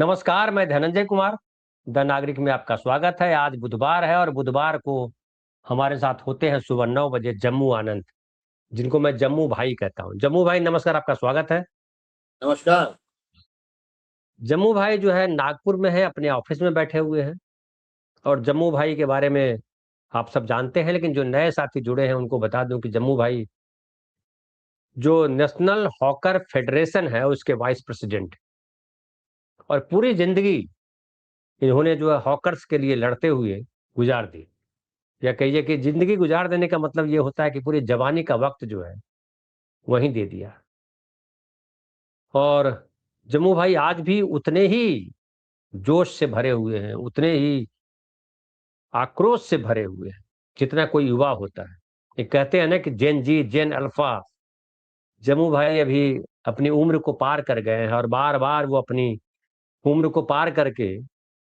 नमस्कार, मैं धनंजय कुमार, द नागरिक में आपका स्वागत है। आज बुधवार है और बुधवार को हमारे साथ होते हैं सुबह 9 बजे जम्मू आनंद, जिनको मैं जम्मू भाई कहता हूँ। जम्मू भाई नमस्कार, आपका स्वागत है। नमस्कार। जम्मू भाई जो है नागपुर में है, अपने ऑफिस में बैठे हुए हैं। और जम्मू भाई के बारे में आप सब जानते हैं, लेकिन जो नए साथी जुड़े हैं उनको बता दूं कि जम्मू भाई जो नेशनल हॉकर फेडरेशन है उसके वाइस प्रेसिडेंट, और पूरी जिंदगी इन्होंने जो है हॉकर्स के लिए लड़ते हुए गुजार दी। या कहिए कि जिंदगी गुजार देने का मतलब ये होता है कि पूरी जवानी का वक्त जो है वहीं दे दिया। और जम्मू भाई आज भी उतने ही जोश से भरे हुए हैं, उतने ही आक्रोश से भरे हुए हैं जितना कोई युवा होता है। ये कहते हैं ना कि जेन जी जेन अल्फा। जम्मू भाई अभी अपनी उम्र को पार कर गए हैं और बार बार वो अपनी उम्र को पार करके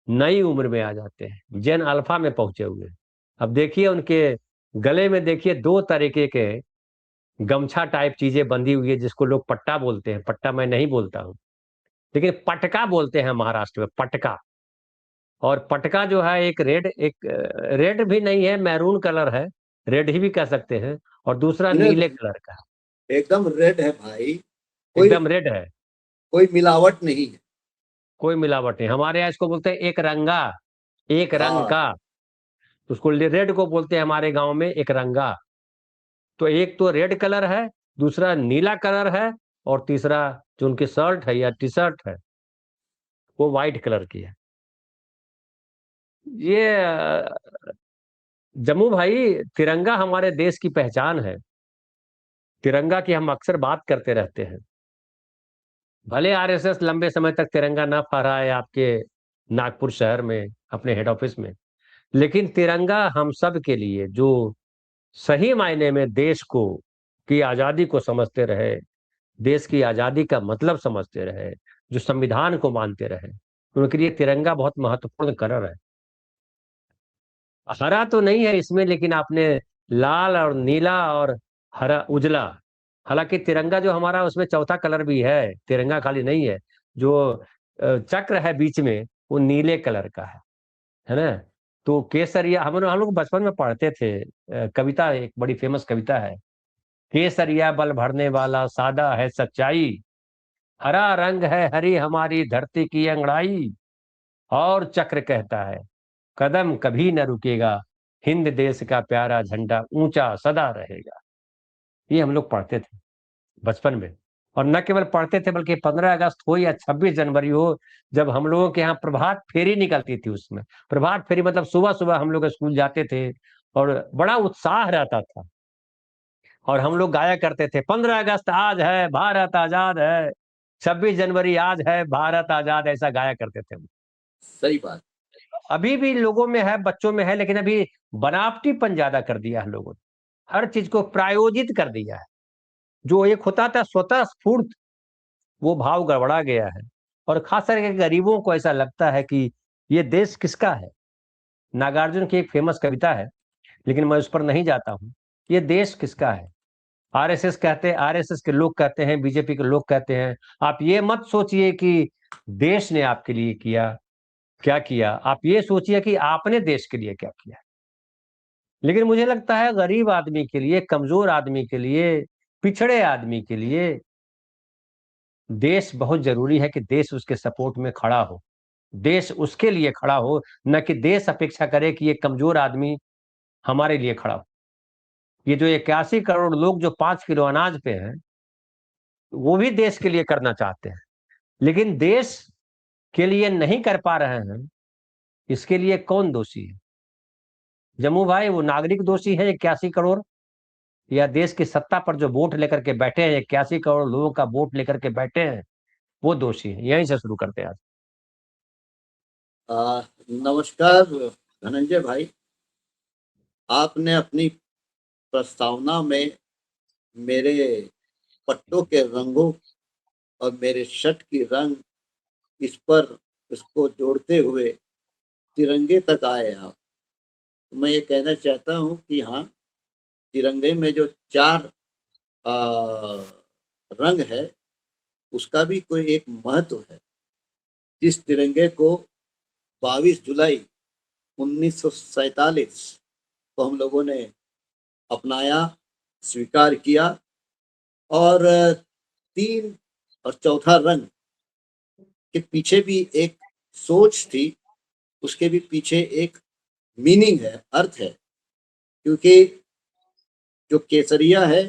नई उम्र में आ जाते हैं, जेन अल्फा में पहुंचे हुए हैं। अब देखिए उनके गले में देखिए दो तरीके के गमछा टाइप चीजें बंधी हुई है, जिसको लोग पट्टा बोलते हैं। पट्टा मैं नहीं बोलता हूँ, लेकिन पटका बोलते हैं महाराष्ट्र में, पटका। और पटका जो है एक रेड भी नहीं है, मैरून कलर है, रेड ही भी कह सकते हैं। और दूसरा नीले नहीं, कलर का है। एकदम रेड है भाई। कोई एकदम रेड है, कोई मिलावट नहीं है। कोई मिलावट नहीं। हमारे यहाँ इसको बोलते हैं एक रंगा, एक रंग हाँ। का। उसको रेड को बोलते हैं हमारे गांव में, एक रंगा। तो एक तो रेड कलर है, दूसरा नीला कलर है, और तीसरा जो उनकी शर्ट है या टी शर्ट है वो व्हाइट कलर की है। ये जम्मू भाई, तिरंगा हमारे देश की पहचान है। तिरंगा की हम अक्सर बात करते रहते हैं। भले आरएसएस लंबे समय तक तिरंगा ना फहराए आपके नागपुर शहर में, अपने हेड ऑफिस में, लेकिन तिरंगा हम सब के लिए, जो सही मायने में देश को की आजादी को समझते रहे, देश की आजादी का मतलब समझते रहे, जो संविधान को मानते रहे, उनके लिए तिरंगा बहुत महत्वपूर्ण कलर है। हरा तो नहीं है इसमें, लेकिन आपने लाल और नीला और हरा उजला, हालांकि तिरंगा जो हमारा उसमें चौथा कलर भी है, तिरंगा खाली नहीं है। जो चक्र है बीच में वो नीले कलर का है ना। तो केसरिया, हम लोग बचपन में पढ़ते थे। कविता, एक बड़ी फेमस कविता है, केसरिया बल भरने वाला सादा है सच्चाई, हरा रंग है हरी हमारी धरती की अंगड़ाई, और चक्र कहता है कदम कभी न रुकेगा, हिंद देश का प्यारा झंडा ऊंचा सदा रहेगा। ये हम लोग पढ़ते थे बचपन में। और न केवल पढ़ते थे, बल्कि 15 अगस्त हो या 26 जनवरी हो, जब हम लोगों के यहाँ प्रभात फेरी निकलती थी, उसमें प्रभात फेरी मतलब सुबह सुबह हम लोग स्कूल जाते थे और बड़ा उत्साह रहता था। और हम लोग गाया करते थे, 15 अगस्त आज है भारत आजाद है, 26 जनवरी आज है भारत आजाद, ऐसा गाया करते थे हम। सही बात। अभी भी लोगों में है, बच्चों में है, लेकिन अभी बनावटीपन ज्यादा कर दिया है लोगों ने। हर चीज को प्रायोजित कर दिया है। जो एक होता था स्वतः स्फूर्त, वो भाव गड़बड़ा गया है। और खास करके गरीबों को ऐसा लगता है कि ये देश किसका है। नागार्जुन की एक फेमस कविता है, लेकिन मैं उस पर नहीं जाता हूं। ये देश किसका है। आरएसएस के लोग कहते हैं, बीजेपी के लोग कहते हैं, आप ये मत सोचिए कि देश ने आपके लिए क्या किया, आप ये सोचिए कि आपने देश के लिए क्या किया। लेकिन मुझे लगता है गरीब आदमी के लिए, कमजोर आदमी के लिए, पिछड़े आदमी के लिए देश बहुत जरूरी है, कि देश उसके सपोर्ट में खड़ा हो, देश उसके लिए खड़ा हो, न कि देश अपेक्षा करे कि ये कमजोर आदमी हमारे लिए खड़ा हो। ये जो 81 करोड़ लोग जो 5 किलो अनाज पे हैं, वो भी देश के लिए करना चाहते हैं, लेकिन देश के लिए नहीं कर पा रहे हैं। इसके लिए कौन दोषी है। जम्मू भाई, वो नागरिक दोषी है 81 करोड़, या देश की सत्ता पर जो वोट लेकर के बैठे हैं, 81 करोड़ लोगों का वोट लेकर के बैठे हैं, वो दोषी है। यहीं से शुरू करते हैं आज। नमस्कार धनंजय भाई। आपने अपनी प्रस्तावना में मेरे पट्टों के रंगों और मेरे शर्ट की रंग, इस पर इसको जोड़ते हुए तिरंगे तक आए आप। तो मैं ये कहना चाहता हूँ कि हाँ, तिरंगे में जो चार आ, रंग है, उसका भी कोई एक महत्व है। जिस तिरंगे को 22 जुलाई 1947 को हम लोगों ने अपनाया, स्वीकार किया, और 3 और चौथा रंग के पीछे भी एक सोच थी, उसके भी पीछे एक मीनिंग है, अर्थ है। क्योंकि जो केसरिया है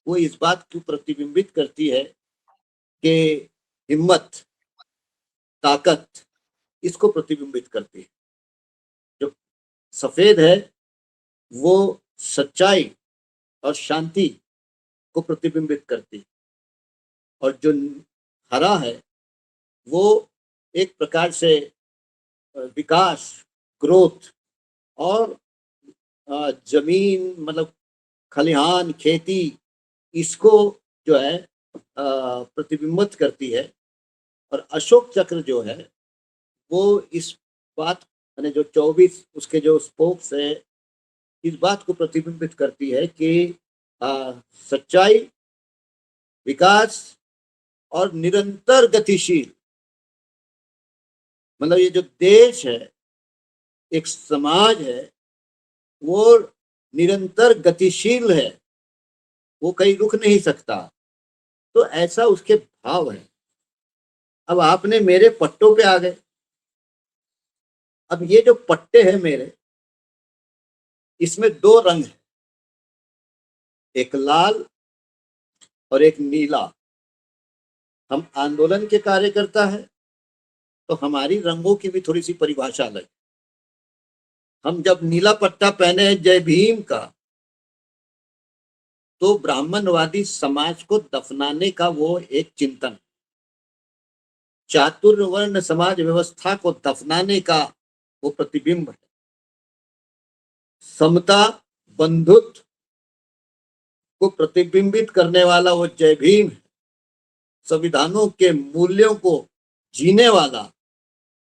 वो इस बात को प्रतिबिंबित करती है कि हिम्मत, ताकत, इसको प्रतिबिंबित करती है। जो सफेद है वो सच्चाई और शांति को प्रतिबिंबित करती है, और जो हरा है वो एक प्रकार से विकास, ग्रोथ और जमीन, मतलब खलिहान, खेती, इसको जो है प्रतिबिंबित करती है। और अशोक चक्र जो है वो इस बात, यानी जो 24 उसके जो स्पोक्स है, इस बात को प्रतिबिंबित करती है कि सच्चाई, विकास और निरंतर गतिशील, मतलब ये जो देश है, एक समाज है, वो निरंतर गतिशील है, वो कहीं रुक नहीं सकता। तो ऐसा उसके भाव है। अब आपने मेरे पट्टों पे आ गए। अब ये जो पट्टे हैं मेरे, इसमें 2 रंग है, एक लाल और एक नीला। हम आंदोलन के कार्यकर्ता है तो हमारी रंगों की भी थोड़ी सी परिभाषा अलग। हम जब नीला पट्टा पहने हैं जय भीम का, तो ब्राह्मणवादी समाज को दफनाने का वो एक चिंतन, चातुर्वर्ण समाज व्यवस्था को दफनाने का वो प्रतिबिंब है। समता, बंधुत्व को प्रतिबिंबित करने वाला वो जय भीम है। संविधानों के मूल्यों को जीने वाला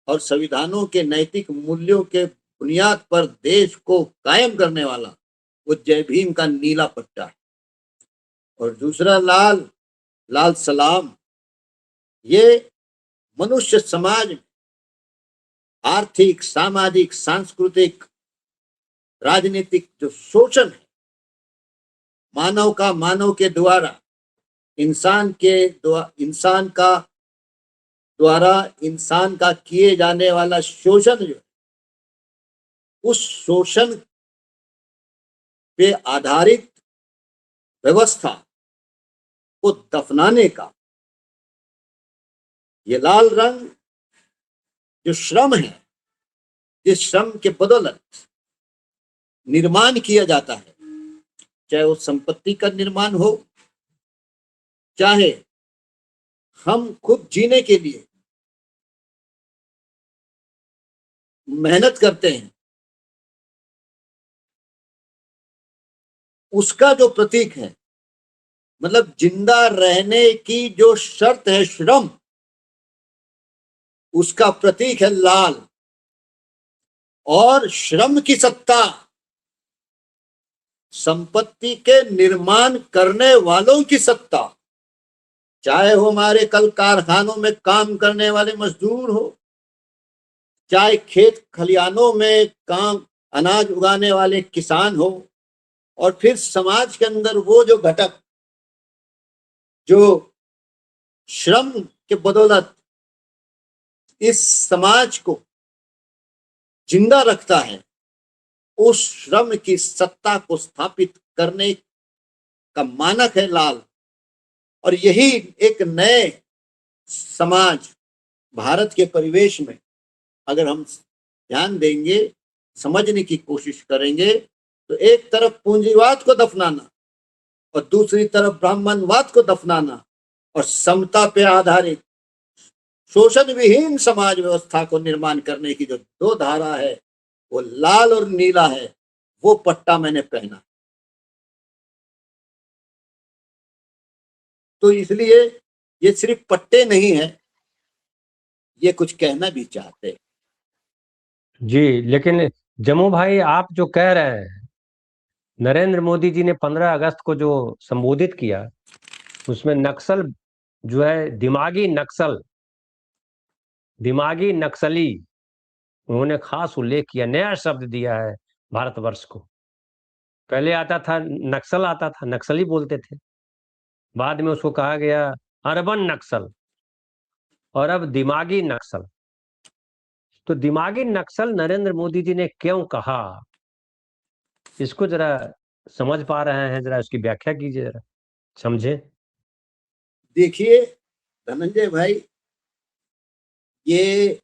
और संविधानों के नैतिक मूल्यों के बुनियाद पर देश को कायम करने वाला वो जय भीम का नीला पट्टा है। और दूसरा लाल, लाल सलाम, ये मनुष्य समाज में आर्थिक, सामाजिक, सांस्कृतिक, राजनीतिक जो शोषण है, मानव के द्वारा, इंसान का किए जाने वाला शोषण, जो उस शोषण पे आधारित व्यवस्था को दफनाने का ये लाल रंग, जो श्रम है, जिस श्रम के बदौलत निर्माण किया जाता है, चाहे वो संपत्ति का निर्माण हो, चाहे हम खुद जीने के लिए मेहनत करते हैं, उसका जो प्रतीक है, मतलब जिंदा रहने की जो शर्त है श्रम, उसका प्रतीक है लाल। और श्रम की सत्ता, संपत्ति के निर्माण करने वालों की सत्ता, चाहे वो हमारे कल कारखानों में काम करने वाले मजदूर हो, चाहे खेत खलिहानों में काम, अनाज उगाने वाले किसान हो, और फिर समाज के अंदर वो जो घटक जो श्रम के बदौलत इस समाज को जिंदा रखता है, उस श्रम की सत्ता को स्थापित करने का मानक है लाल। और यही एक नए समाज, भारत के परिवेश में अगर हम ध्यान देंगे, समझने की कोशिश करेंगे, तो एक तरफ पूंजीवाद को दफनाना और दूसरी तरफ ब्राह्मणवाद को दफनाना और समता पे आधारित शोषण विहीन समाज व्यवस्था को निर्माण करने की जो 2 धारा है, वो लाल और नीला है। वो पट्टा मैंने पहना। तो इसलिए ये सिर्फ पट्टे नहीं है, ये कुछ कहना भी चाहते हैं। जी, लेकिन जम्मू भाई, आप जो कह रहे हैं, नरेंद्र मोदी जी ने 15 अगस्त को जो संबोधित किया, उसमें नक्सल जो है, दिमागी नक्सल दिमागी नक्सली, उन्होंने खास उल्लेख किया, नया शब्द दिया है भारतवर्ष को। पहले आता था नक्सल, आता था नक्सली बोलते थे, बाद में उसको कहा गया अर्बन नक्सल, और अब दिमागी नक्सल। तो दिमागी नक्सल नरेंद्र मोदी जी ने क्यों कहा, इसको जरा समझ पा रहे हैं, जरा उसकी व्याख्या कीजिए, जरा समझे। देखिए धनंजय भाई, ये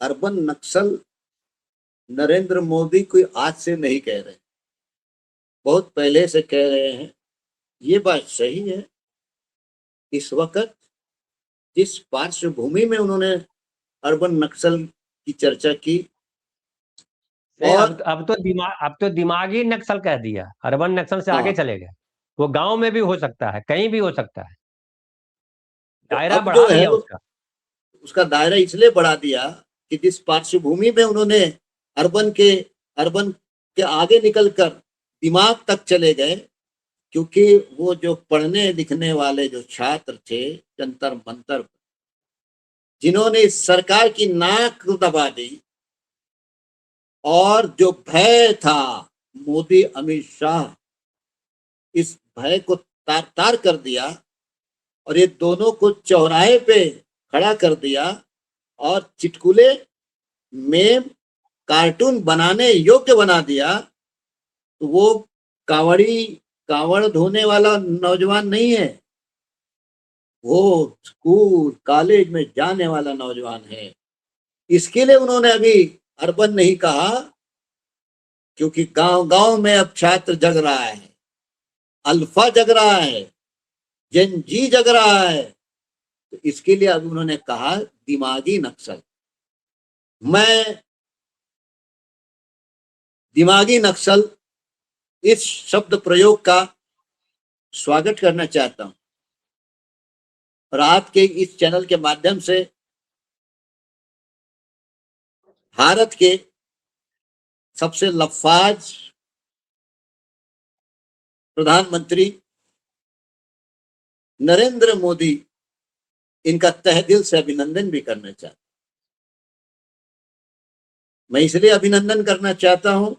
अर्बन नक्सल नरेंद्र मोदी कोई आज से नहीं कह रहे, बहुत पहले से कह रहे हैं। ये बात सही है। इस वक्त जिस पार्श्वभूमि में उन्होंने अर्बन नक्सल की चर्चा की, और अब तो दिमागी नक्सल कह दिया, अर्बन नक्सल से आगे हाँ, चले गए। वो गांव में भी हो सकता है, कहीं भी हो सकता है, तो दायरा अब जो बढ़ा है दिया उसका। उसका दायरा इसलिए बढ़ा दिया कि जिस पार्श्वभूमि में उन्होंने अर्बन के आगे निकलकर दिमाग तक चले गए, क्योंकि वो जो पढ़ने लिखने वाले जो छात्र थे जंतर मंतर, जिन्होंने इस सरकार की नाक दबा दी, और जो भय था मोदी अमित शाह, इस भय को तार तार कर दिया, और ये दोनों को चौराहे पे खड़ा कर दिया, और चिटकुले में कार्टून बनाने योग्य बना दिया। तो वो कावड़ धोने वाला नौजवान नहीं है, वो स्कूल कॉलेज में जाने वाला नौजवान है। इसके लिए उन्होंने अभी अर्बन नहीं कहा, क्योंकि गांव गांव में अब छात्र जग रहा है, अल्फा जग रहा है, जेन जी जग रहा है। तो इसके लिए अब उन्होंने कहा दिमागी नक्सल। मैं दिमागी नक्सल इस शब्द प्रयोग का स्वागत करना चाहता हूं, और आपके इस चैनल के माध्यम से भारत के सबसे लफाज प्रधानमंत्री नरेंद्र मोदी, इनका तहे दिल से अभिनंदन भी करना चाहता हूं। मैं इसलिए अभिनंदन करना चाहता हूं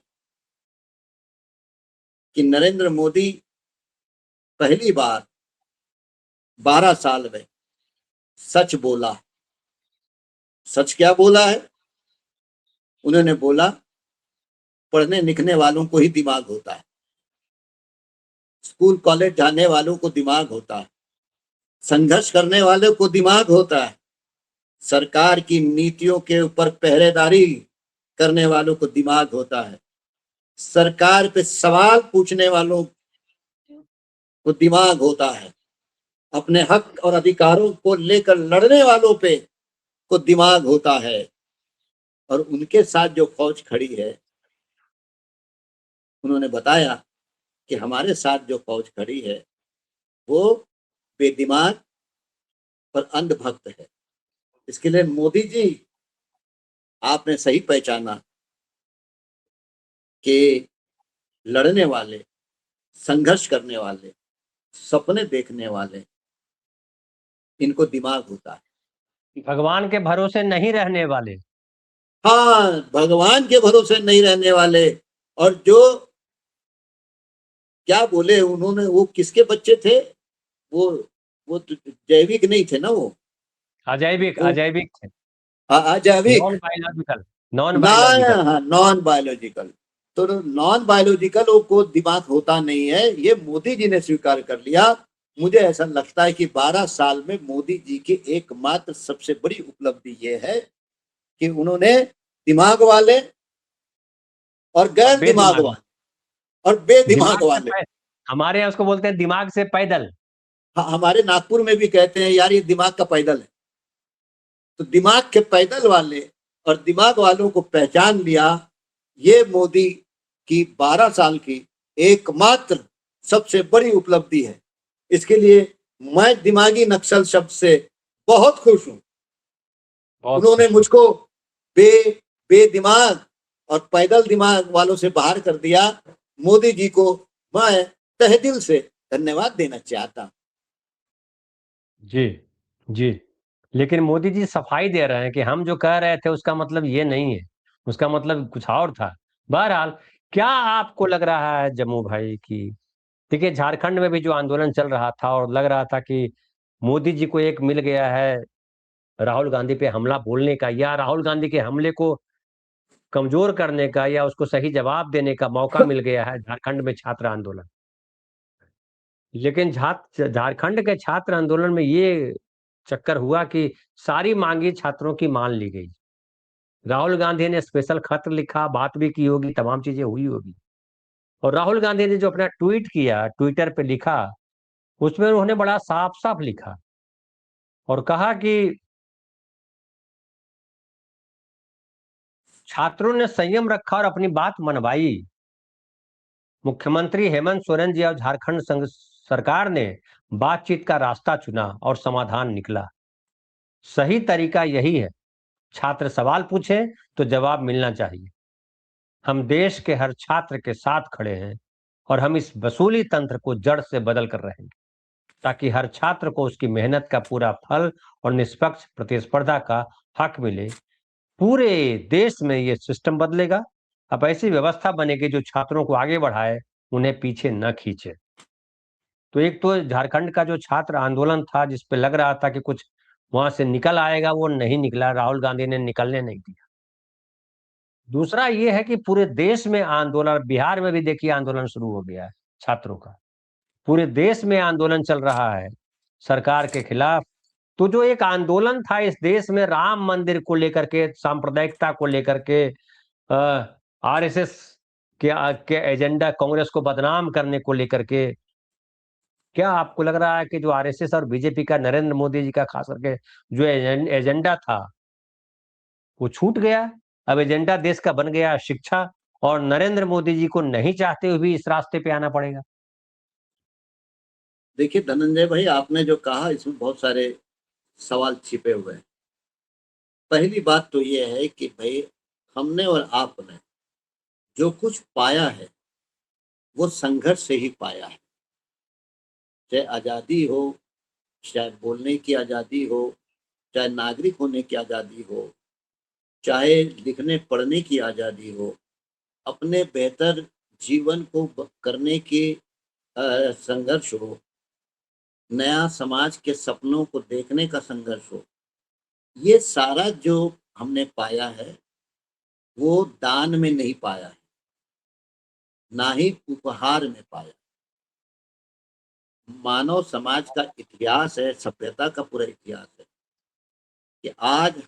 कि नरेंद्र मोदी पहली बार 12 साल में सच बोला। सच क्या बोला है? उन्होंने बोला पढ़ने लिखने वालों को ही दिमाग होता है, स्कूल कॉलेज जाने वालों को दिमाग होता है, संघर्ष करने वालों को दिमाग होता है, सरकार की नीतियों के ऊपर पहरेदारी करने वालों को दिमाग होता है, सरकार पे सवाल पूछने वालों को दिमाग होता है, अपने हक और अधिकारों को लेकर लड़ने वालों पे को दिमाग होता है। और उनके साथ जो फौज खड़ी है, उन्होंने बताया कि हमारे साथ जो फौज खड़ी है वो बेदिमाग और अंधभक्त है। इसके लिए मोदी जी, आपने सही पहचाना कि लड़ने वाले, संघर्ष करने वाले, सपने देखने वाले, इनको दिमाग होता है। भगवान के भरोसे नहीं रहने वाले। हाँ, भगवान के भरोसे नहीं रहने वाले। और जो क्या बोले उन्होंने, वो किसके बच्चे थे? वो वो जैविक नहीं थे ना, वो अजैविक, वो अजैविक थे, जैविक, non biological, non biological. Non biological. तो नॉन बायोलॉजिकल को दिमाग होता नहीं है, ये मोदी जी ने स्वीकार कर लिया। मुझे ऐसा लगता है कि 12 साल में मोदी जी की एकमात्र सबसे बड़ी उपलब्धि ये है कि उन्होंने दिमाग वाले और गैर दिमाग वाले और बेदिमाग वाले, हमारे यहाँ उसको बोलते हैं दिमाग से पैदल। हमारे नागपुर में भी कहते हैं यार ये दिमाग का पैदल है। तो दिमाग के पैदल वाले और दिमाग वालों को पहचान लिया, ये मोदी की 12 साल की एकमात्र सबसे बड़ी उपलब्धि है। इसके लिए मैं दिमागी नक्सल शब्द से बहुत खुश हूं। उन्होंने मुझको बेदिमाग और पैदल दिमाग वालों से बाहर कर दिया। मोदी जी को मैं तहे दिल से धन्यवाद देना चाहता हूं। जी जी, लेकिन मोदी जी सफाई दे रहे हैं कि हम जो कह रहे थे उसका मतलब ये नहीं है, उसका मतलब कुछ और था। बहरहाल, क्या आपको लग रहा है जम्मू भाई की, देखिए झारखंड में भी जो आंदोलन चल रहा था और लग रहा था कि मोदी जी को एक मिल गया है राहुल गांधी पे हमला बोलने का, या राहुल गांधी के हमले को कमजोर करने का, या उसको सही जवाब देने का मौका मिल गया है झारखंड में छात्र आंदोलन। लेकिन झारखंड के छात्र आंदोलन में ये चक्कर हुआ कि सारी मांगी छात्रों की मान ली गई। राहुल गांधी ने स्पेशल खत लिखा, बात भी की होगी, तमाम चीजें हुई होगी। और राहुल गांधी ने जो अपना ट्वीट किया, ट्विटर पे लिखा, उसमें उन्होंने बड़ा साफ साफ लिखा और कहा कि छात्रों ने संयम रखा और अपनी बात मनवाई। मुख्यमंत्री हेमंत सोरेन जी और झारखंड सरकार ने बातचीत का रास्ता चुना और समाधान निकला। सही तरीका यही है, छात्र सवाल पूछे तो जवाब मिलना चाहिए। हम देश के हर छात्र के साथ खड़े हैं और हम इस वसूली तंत्र को जड़ से बदल कर रहेंगे, ताकि हर छात्र को उसकी मेहनत का पूरा फल और निष्पक्ष प्रतिस्पर्धा का हक मिले। पूरे देश में ये सिस्टम बदलेगा। अब ऐसी व्यवस्था बनेगी जो छात्रों को आगे बढ़ाए, उन्हें पीछे न खींचे। तो एक तो झारखंड का जो छात्र आंदोलन था, जिसपे लग रहा था कि कुछ वहां से निकल आएगा, वो नहीं निकला, राहुल गांधी ने निकलने नहीं दिया। दूसरा ये है कि पूरे देश में आंदोलन, बिहार में भी देखिए आंदोलन शुरू हो गया है छात्रों का। पूरे देश में आंदोलन चल रहा है सरकार के खिलाफ। तो जो एक आंदोलन था इस देश में राम मंदिर को लेकर के, सांप्रदायिकता को लेकर के, आरएसएस के एजेंडा, कांग्रेस को बदनाम करने को लेकर के, क्या आपको लग रहा है कि जो आरएसएस और बीजेपी का, नरेंद्र मोदी जी का खास करके जो एजेंडा था, वो छूट गया? अब एजेंडा देश का बन गया शिक्षा, और नरेंद्र मोदी जी को नहीं चाहते हुए भी इस रास्ते पे आना पड़ेगा। देखिए धनंजय भाई, आपने जो कहा इसमें बहुत सारे सवाल छिपे हुए हैं। पहली बात तो ये है कि भाई, हमने और आपने जो कुछ पाया है वो संघर्ष से ही पाया है। चाहे आज़ादी हो, चाहे बोलने की आज़ादी हो, चाहे नागरिक होने की आज़ादी हो, चाहे लिखने पढ़ने की आज़ादी हो, अपने बेहतर जीवन को करने की संघर्ष हो, नया समाज के सपनों को देखने का संघर्ष हो, ये सारा जो हमने पाया है वो दान में नहीं पाया है, ना ही उपहार में पाया। मानव समाज का इतिहास है, सभ्यता का पूरा इतिहास है कि आज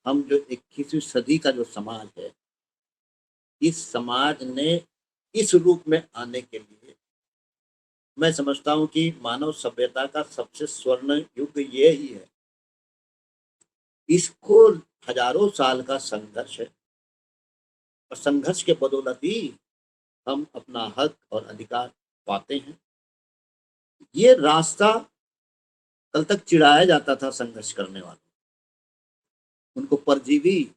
हम जो 21वीं सदी का जो समाज है, इस समाज ने इस रूप में आने के लिए, मैं समझता हूं कि मानव सभ्यता का सबसे स्वर्ण युग ये ही है। इसको हजारों साल का संघर्ष है और संघर्ष के बदौलत ही हम अपना हक और अधिकार पाते हैं। ये रास्ता कल तक चिढ़ाया जाता था संघर्ष करने वालों, उनको परजीवी,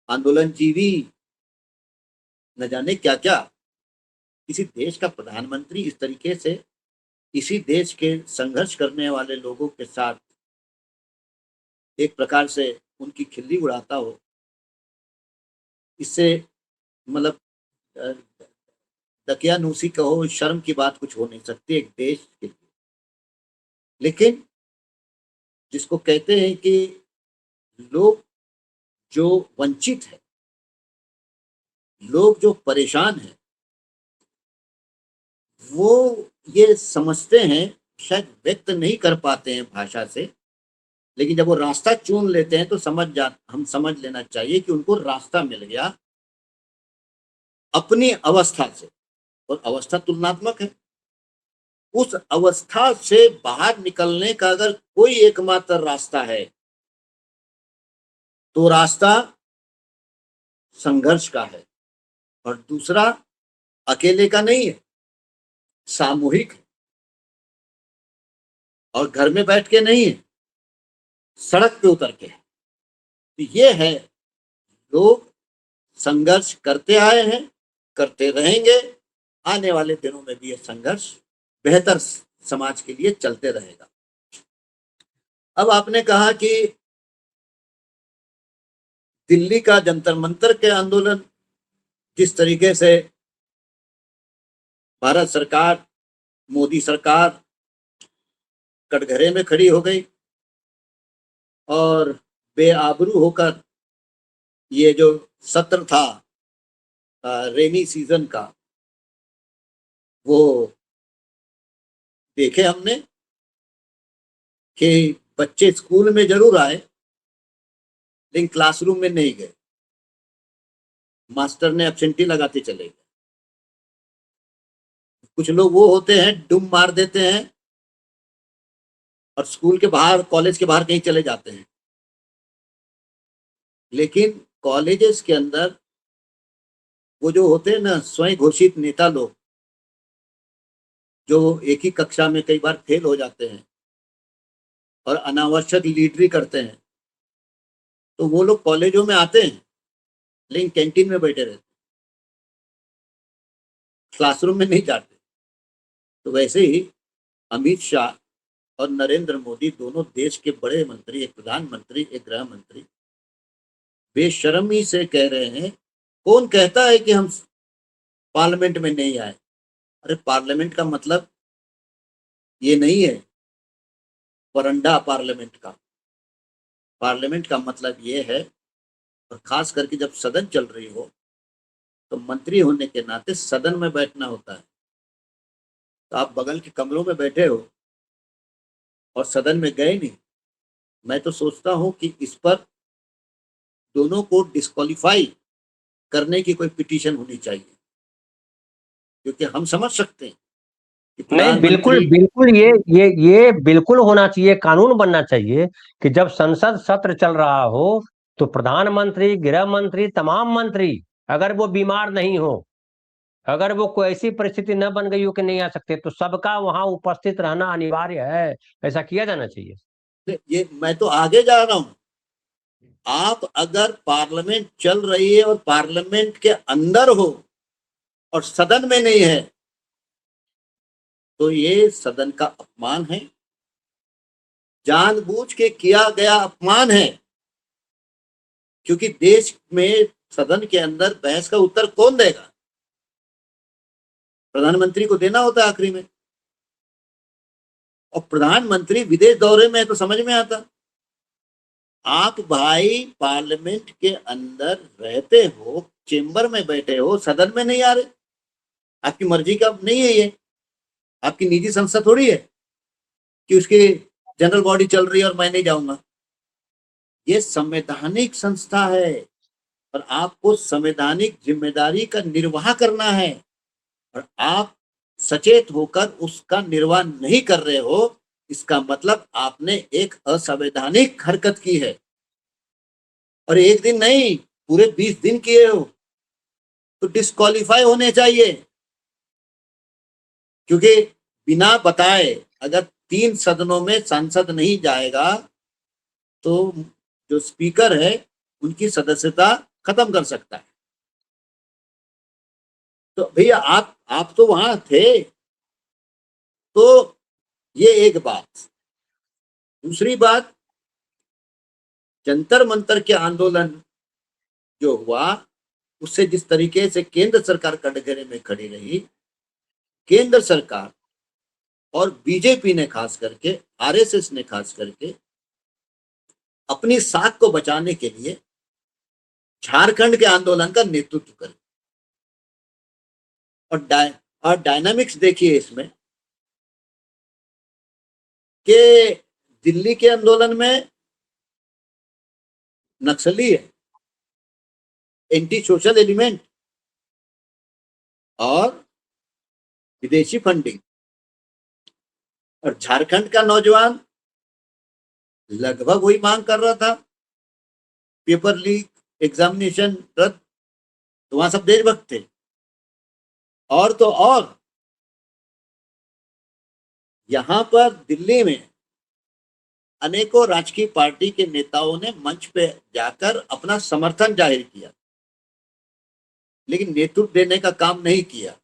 आंदोलनजीवी, न जाने क्या क्या। किसी देश का प्रधानमंत्री इस तरीके से इसी देश के संघर्ष करने वाले लोगों के साथ एक प्रकार से उनकी खिल्ली उड़ाता हो, इससे मतलब दकियानूसी कहो, शर्म की बात कुछ हो नहीं सकती एक देश के लिए। लेकिन जिसको कहते हैं कि लोग जो वंचित है, लोग जो परेशान है, वो ये समझते हैं, शायद व्यक्त नहीं कर पाते हैं भाषा से, लेकिन जब वो रास्ता चुन लेते हैं तो हम समझ लेना चाहिए कि उनको रास्ता मिल गया अपनी अवस्था से। और अवस्था तुलनात्मक है। उस अवस्था से बाहर निकलने का अगर कोई एकमात्र रास्ता है तो रास्ता संघर्ष का है, और दूसरा अकेले का नहीं है, सामूहिक है, और घर में बैठ के नहीं है, सड़क पे उतर के है। तो ये है, लोग संघर्ष करते आए हैं, करते रहेंगे, आने वाले दिनों में भी ये संघर्ष बेहतर समाज के लिए चलते रहेगा। अब आपने कहा कि दिल्ली का जंतर मंतर के आंदोलन जिस तरीके से भारत सरकार, मोदी सरकार कटघरे में खड़ी हो गई और बेआबरू होकर ये जो सत्र था रेनी सीजन का, वो देखे हमने कि बच्चे स्कूल में जरूर आए लेकिन क्लासरूम में नहीं गए, मास्टर ने एब्सेंटी लगाते चले गए। कुछ लोग वो होते हैं डुम मार देते हैं और स्कूल के बाहर, कॉलेज के बाहर कहीं चले जाते हैं, लेकिन कॉलेजेस के अंदर वो जो होते हैं ना स्वयं घोषित नेता लोग, जो एक ही कक्षा में कई बार फेल हो जाते हैं और अनावश्यक लीडरी करते हैं, तो वो लोग कॉलेजों में आते हैं लेकिन कैंटीन में बैठे रहते हैं, क्लासरूम में नहीं जाते। तो वैसे ही अमित शाह और नरेंद्र मोदी दोनों देश के बड़े मंत्री, एक प्रधानमंत्री, एक गृह मंत्री, बेशर्मी से कह रहे हैं, कौन कहता है कि हम पार्लियामेंट में नहीं आए? अरे पार्लियामेंट का मतलब ये नहीं है वरंडा पार्लियामेंट का। पार्लियामेंट का मतलब ये है, और खास करके जब सदन चल रही हो तो मंत्री होने के नाते सदन में बैठना होता है। तो आप बगल के कमरों में बैठे हो और सदन में गए नहीं। मैं तो सोचता हूं कि इस पर दोनों को डिस्क्वालीफाई करने की कोई पिटीशन होनी चाहिए, क्योंकि हम समझ सकते हैं कि नहीं, बिल्कुल बिल्कुल, ये बिल्कुल होना चाहिए, कानून बनना चाहिए कि जब संसद सत्र चल रहा हो तो प्रधानमंत्री, गृह मंत्री, तमाम मंत्री अगर वो बीमार नहीं हो, अगर वो कोई ऐसी परिस्थिति न बन गई हो कि नहीं आ सकते, तो सबका वहां उपस्थित रहना अनिवार्य है। ऐसा किया जाना चाहिए। ये मैं तो आगे जा रहा हूं। आप अगर पार्लियामेंट चल रही है और पार्लियामेंट के अंदर हो और सदन में नहीं है, तो ये सदन का अपमान है, जानबूझ के किया गया अपमान है। क्योंकि देश में सदन के अंदर बहस का उत्तर कौन देगा? प्रधानमंत्री को देना होता है आखिरी में, और प्रधानमंत्री विदेश दौरे में है तो समझ में आता। आप भाई पार्लियामेंट के अंदर रहते हो, चेंबर में बैठे हो, सदन में नहीं आ रहे, आपकी मर्जी का नहीं है ये, आपकी निजी संस्था थोड़ी है कि उसकी जनरल बॉडी चल रही है और मैं नहीं जाऊंगा। ये संवैधानिक संस्था है और आपको संवैधानिक जिम्मेदारी का निर्वाह करना है, और आप सचेत होकर उसका निर्वाह नहीं कर रहे हो, इसका मतलब आपने एक असंवैधानिक हरकत की है। और एक दिन नहीं, पूरे 20 दिन किए हो तो डिस्क्वालीफाई होने चाहिए। क्योंकि बिना बताए अगर 3 सदनों में सांसद नहीं जाएगा तो जो स्पीकर है उनकी सदस्यता खत्म कर सकता है। तो भैया आप तो वहां थे। तो ये एक बात। दूसरी बात, जंतर मंतर के आंदोलन जो हुआ उससे जिस तरीके से केंद्र सरकार कटघरे में खड़ी रही, केंद्र सरकार और बीजेपी ने खास करके, आरएसएस ने खास करके अपनी साख को बचाने के लिए झारखंड के आंदोलन का नेतृत्व करे। और डायनामिक्स देखिए इसमें कि दिल्ली के आंदोलन में नक्सली है, एंटी सोशल एलिमेंट और विदेशी फंडिंग, और झारखंड का नौजवान लगभग वही मांग कर रहा था, पेपर लीक, एग्जामिनेशन रद्द। तो वहां सब देशभक्त थे। और तो और यहां पर दिल्ली में अनेकों राजकीय पार्टी के नेताओं ने मंच पे जाकर अपना समर्थन जाहिर किया, लेकिन नेतृत्व देने का काम नहीं किया।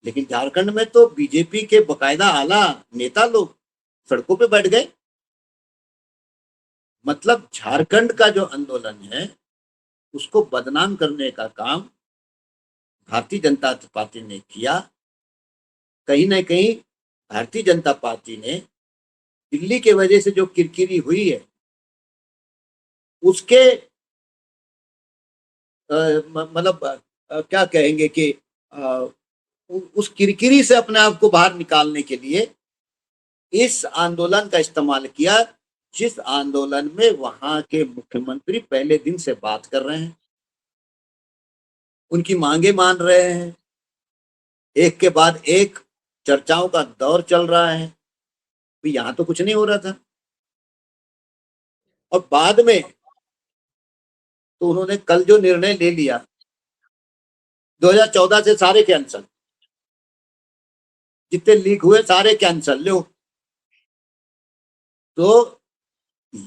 लेकिन झारखंड में तो बीजेपी के बकायदा आला नेता लोग सड़कों पे बैठ गए मतलब झारखंड का जो आंदोलन है उसको बदनाम करने का काम भारतीय जनता पार्टी ने किया। कहीं ना कहीं भारतीय जनता पार्टी ने दिल्ली के वजह से जो किरकिरी हुई है उसके मतलब क्या कहेंगे कि उस किरकिरी से अपने आप को बाहर निकालने के लिए इस आंदोलन का इस्तेमाल किया, जिस आंदोलन में वहां के मुख्यमंत्री पहले दिन से बात कर रहे हैं, उनकी मांगे मान रहे हैं, एक के बाद एक चर्चाओं का दौर चल रहा है। तो यहां तो कुछ नहीं हो रहा था और बाद में तो उन्होंने कल जो निर्णय ले लिया 2014 से सारे कैंसल, जितने लीक हुए सारे कैंसल लो। तो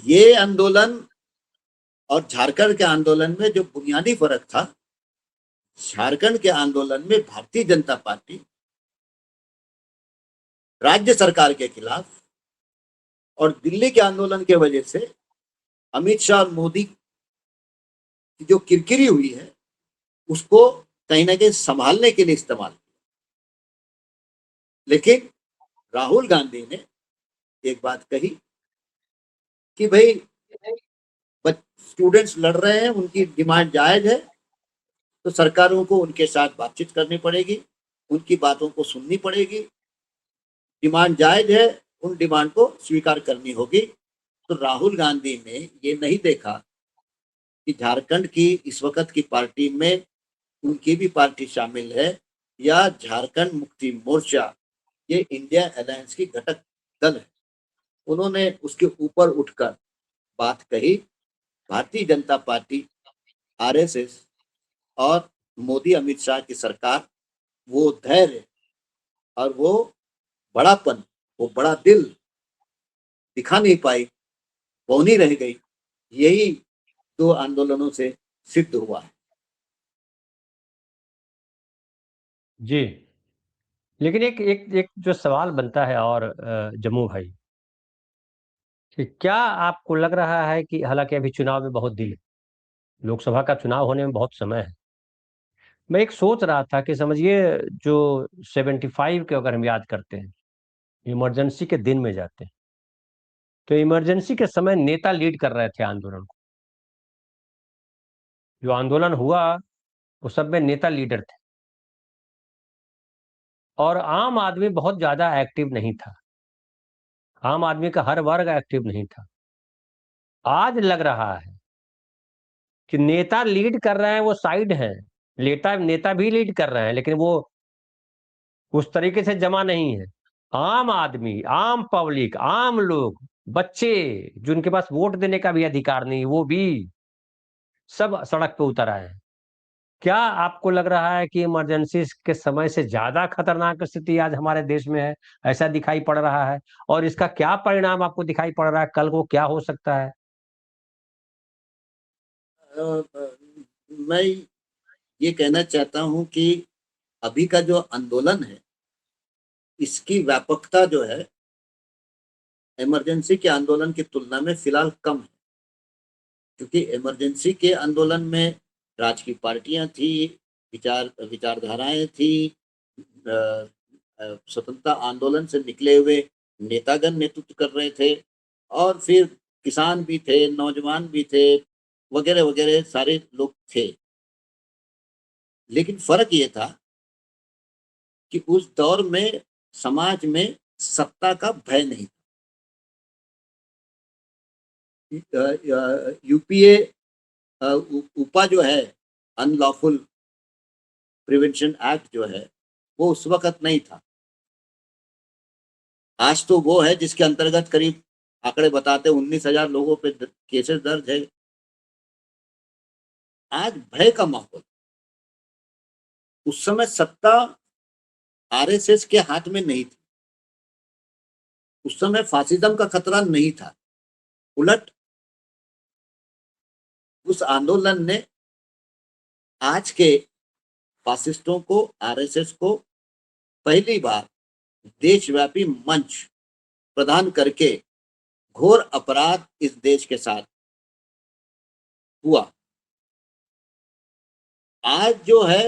ये आंदोलन और झारखंड के आंदोलन में जो बुनियादी फर्क था, झारखंड के आंदोलन में भारतीय जनता पार्टी राज्य सरकार के खिलाफ और दिल्ली के आंदोलन के वजह से अमित शाह और मोदी की जो किरकिरी हुई है उसको कहीं ना कहीं संभालने के लिए इस्तेमाल किया। लेकिन राहुल गांधी ने एक बात कही कि भाई स्टूडेंट्स लड़ रहे हैं, उनकी डिमांड जायज है, तो सरकारों को उनके साथ बातचीत करनी पड़ेगी, उनकी बातों को सुननी पड़ेगी, डिमांड जायज है, उन डिमांड को स्वीकार करनी होगी। तो राहुल गांधी ने ये नहीं देखा कि झारखंड की इस वक्त की पार्टी में उनकी भी पार्टी शामिल है या झारखंड मुक्ति मोर्चा ये इंडिया अलायंस की घटक दल है। उन्होंने उसके ऊपर उठकर बात कही। भारतीय जनता पार्टी, आरएसएस और मोदी अमित शाह की सरकार वो धैर्य और वो बड़ापन, वो बड़ा दिल दिखा नहीं पाई, पौनी रह गई। यही दो आंदोलनों से सिद्ध हुआ है। जी, लेकिन एक एक एक जो सवाल बनता है और जम्मू भाई, कि क्या आपको लग रहा है कि हालांकि अभी चुनाव में बहुत दिन है, लोकसभा का चुनाव होने में बहुत समय है, मैं एक सोच रहा था कि समझिए जो 75 के अगर हम याद करते हैं, इमरजेंसी के दिन में जाते हैं, तो इमरजेंसी के समय नेता लीड कर रहे थे आंदोलन को। जो आंदोलन हुआ उस सब में नेता लीडर थे और आम आदमी बहुत ज्यादा एक्टिव नहीं था, आम आदमी का हर वर्ग एक्टिव नहीं था। आज लग रहा है कि नेता लीड कर रहे हैं, वो साइड हैं, नेता नेता भी लीड कर रहे हैं, लेकिन वो उस तरीके से जमा नहीं है। आम आदमी, आम पब्लिक, आम लोग, बच्चे जिनके पास वोट देने का भी अधिकार नहीं, वो भी सब सड़क पे उतर आए हैं। क्या आपको लग रहा है कि इमरजेंसी के समय से ज्यादा खतरनाक स्थिति आज हमारे देश में है, ऐसा दिखाई पड़ रहा है? और इसका क्या परिणाम आपको दिखाई पड़ रहा है, कल को क्या हो सकता है? मैं ये कहना चाहता हूं कि अभी का जो आंदोलन है इसकी व्यापकता जो है इमरजेंसी के आंदोलन की तुलना में फिलहाल कम है, क्योंकि इमरजेंसी के आंदोलन में राजकीय पार्टियां थी, विचारधाराएं थी, स्वतंत्रता आंदोलन से निकले हुए नेतागण नेतृत्व कर रहे थे और फिर किसान भी थे, नौजवान भी थे, वगैरह वगैरह सारे लोग थे। लेकिन फर्क ये था कि उस दौर में समाज में सत्ता का भय नहीं था। यूपीए उपा जो है, अनलॉफुल प्रिवेंशन एक्ट जो है, वो उस वक्त नहीं था। आज तो वो है जिसके अंतर्गत करीब आंकड़े बताते 19,000 लोगों पे केसेस दर्ज है। आज भय का माहौल। उस समय सत्ता आरएसएस के हाथ में नहीं थी, उस समय फासिज्म का खतरा नहीं था। उलट उस आंदोलन ने आज के फासिस्टों को, आरएसएस को पहली बार देशव्यापी मंच प्रदान करके घोर अपराध इस देश के साथ हुआ। आज जो है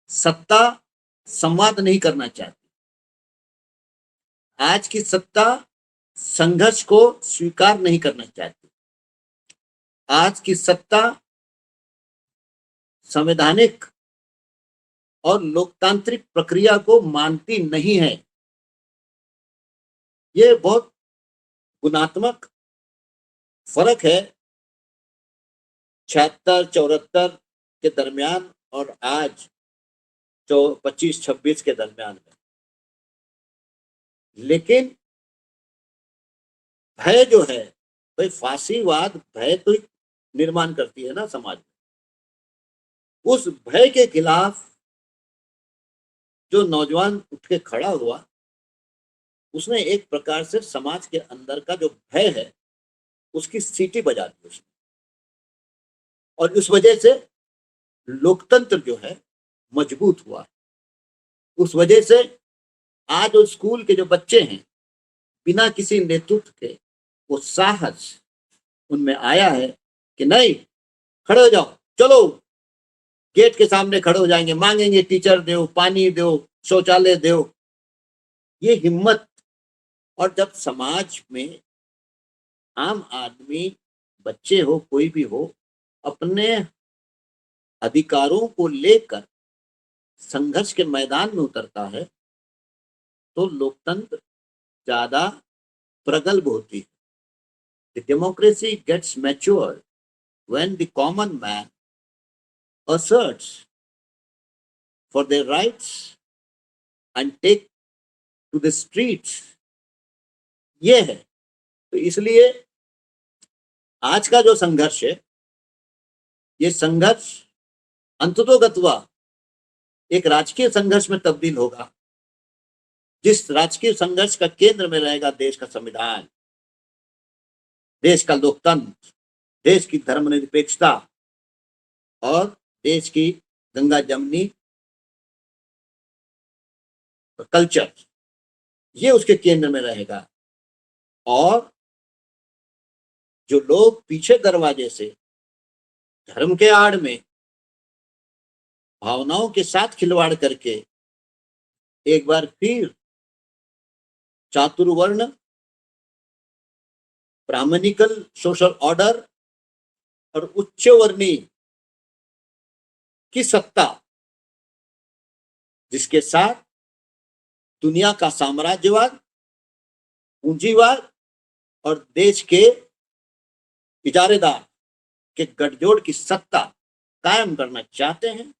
सत्ता संवाद नहीं करना चाहती। आज की सत्ता संघर्ष को स्वीकार नहीं करना चाहती। आज की सत्ता संवैधानिक और लोकतांत्रिक प्रक्रिया को मानती नहीं है। ये बहुत गुणात्मक फर्क है 76-74 के दरमियान और आज 25-26 के दरमियान में। लेकिन भय जो है, भाई फांसीवाद भय तो निर्माण करती है ना समाज में। उस भय के खिलाफ जो नौजवान उठ के खड़ा हुआ, उसने एक प्रकार से समाज के अंदर का जो भय है उसकी सीटी बजा दी उसने, और उस वजह से लोकतंत्र जो है मजबूत हुआ। उस वजह से आज उस स्कूल के जो बच्चे हैं, बिना किसी नेतृत्व के वो साहस उनमें आया है कि नहीं, खड़े हो जाओ, चलो गेट के सामने खड़े हो जाएंगे, मांगेंगे टीचर दो, पानी दो, शौचालय दो। ये हिम्मत। और जब समाज में आम आदमी, बच्चे हो, कोई भी हो, अपने अधिकारों को लेकर संघर्ष के मैदान में उतरता है तो लोकतंत्र ज्यादा प्रगल्भ होती है। The democracy gets matured when the common man asserts for their rights and take to the streets। ये है। तो इसलिए आज का जो संघर्ष है, ये संघर्ष अंततोगत्वा एक राजकीय संघर्ष में तब्दील होगा, जिस राजकीय संघर्ष का केंद्र में रहेगा देश का संविधान, देश का लोकतंत्र, देश की धर्मनिरपेक्षता और देश की गंगा जमनी कल्चर। ये उसके केंद्र में रहेगा। और जो लोग पीछे दरवाजे से धर्म के आड़ में भावनाओं के साथ खिलवाड़ करके एक बार फिर चातुर्वर्ण ब्राह्मणिकल सोशल ऑर्डर और उच्च वर्णीय की सत्ता, जिसके साथ दुनिया का साम्राज्यवाद, पूंजीवाद और देश के इजारेदार के गठजोड़ की सत्ता कायम करना चाहते हैं,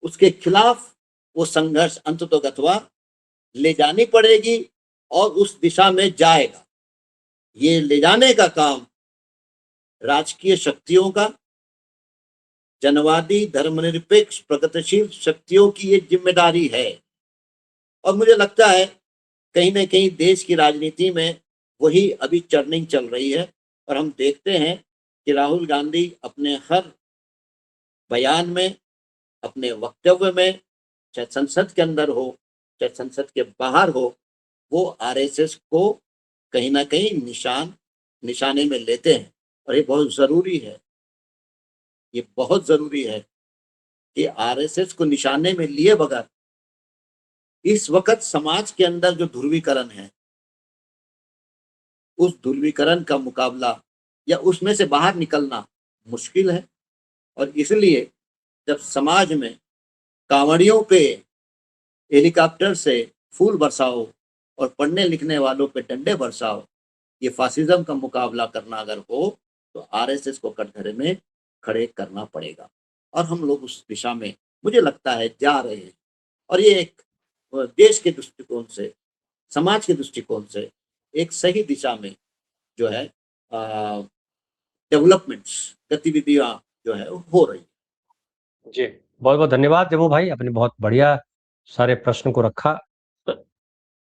उसके खिलाफ वो संघर्ष अंततोगत्वा ले जानी पड़ेगी और उस दिशा में जाएगा। ये ले जाने का काम राजकीय शक्तियों का, जनवादी धर्मनिरपेक्ष प्रगतिशील शक्तियों की ये जिम्मेदारी है। और मुझे लगता है कहीं ना कहीं देश की राजनीति में वही अभी चर्निंग चल रही है। और हम देखते हैं कि राहुल गांधी अपने हर बयान में, अपने वक्तव्य में, चाहे संसद के अंदर हो चाहे संसद के बाहर हो, वो आरएसएस को कहीं ना कहीं निशाने में लेते हैं। और ये बहुत जरूरी है, ये बहुत जरूरी है कि आरएसएस को निशाने में लिए बगैर इस वक्त समाज के अंदर जो ध्रुवीकरण है, उस ध्रुवीकरण का मुकाबला या उसमें से बाहर निकलना मुश्किल है। और इसलिए जब समाज में कांवड़ियों पे हेलीकॉप्टर से फूल बरसाओ और पढ़ने लिखने वालों पे डंडे बरसाओ, ये फासिज्म का मुकाबला करना अगर हो तो आरएसएस को कटघरे में खड़े करना पड़ेगा। और हम लोग उस दिशा में मुझे लगता है जा रहे हैं। और ये एक देश के दृष्टिकोण से, समाज के दृष्टिकोण से एक सही दिशा में जो है डेवलपमेंट्स, गतिविधियां जो है हो रही है। जी, बहुत बहुत धन्यवाद जम्मू भाई, अपने बहुत बढ़िया सारे प्रश्न को रखा,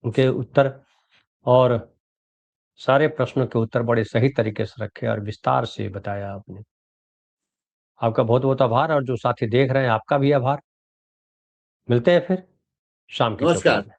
उनके उत्तर, और सारे प्रश्नों के उत्तर बड़े सही तरीके से रखे और विस्तार से बताया आपने। आपका बहुत बहुत आभार, और जो साथी देख रहे हैं आपका भी आभार। मिलते हैं फिर शाम की चौपाल नमस्कार। में।